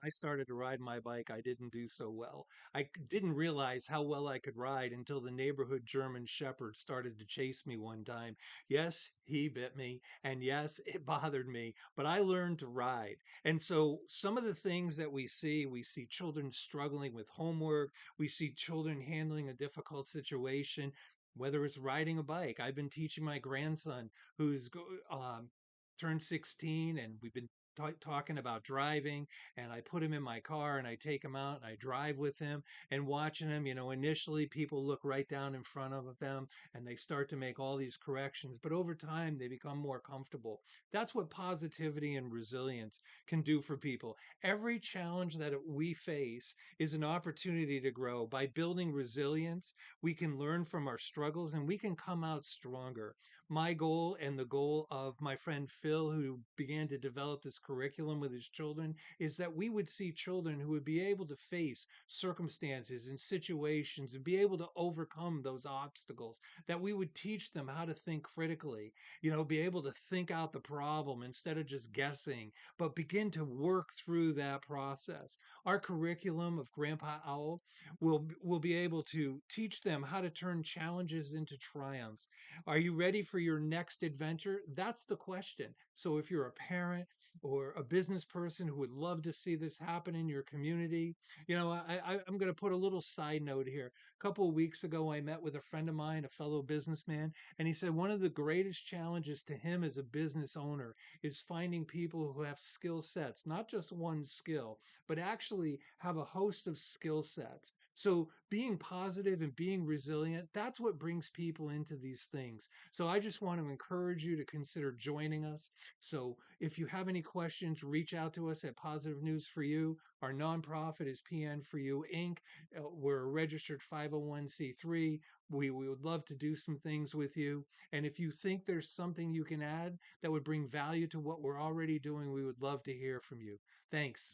I started to ride my bike, I didn't do so well. Didn't realize how well I could ride until the neighborhood German Shepherd started to chase me one time. Yes, he bit me, and yes, it bothered me, but I learned to ride. And so some of the things that we see children struggling with homework, we see children handling a difficult situation, whether it's riding a bike. I've been teaching my grandson who's turned 16, and we've been talking about driving, and I put him in my car and I take him out and I drive with him and watching him. Initially people look right down in front of them and they start to make all these corrections, but over time they become more comfortable. That's what positivity and resilience can do for people. Every challenge that we face is an opportunity to grow. By building resilience, we can learn from our struggles and we can come out stronger. My goal and the goal of my friend Phil, who began to develop this curriculum with his children, is that we would see children who would be able to face circumstances and situations and be able to overcome those obstacles, that we would teach them how to think critically, be able to think out the problem instead of just guessing, but begin to work through that process. Our curriculum of Grandpa Owl will be able to teach them how to turn challenges into triumphs. Are you ready for your next adventure? That's the question. So if you're a parent or a business person who would love to see this happen in your community, I'm going to put a little side note here. A couple of weeks ago, I met with a friend of mine, a fellow businessman, and he said one of the greatest challenges to him as a business owner is finding people who have skill sets, not just one skill, but actually have a host of skill sets. So being positive and being resilient, that's what brings people into these things. So I just want to encourage you to consider joining us. So if you have any questions, reach out to us at Positive News for You. Our nonprofit is PN for You Inc. We're a registered 501c3. We would love to do some things with you. And if you think there's something you can add that would bring value to what we're already doing, we would love to hear from you. Thanks.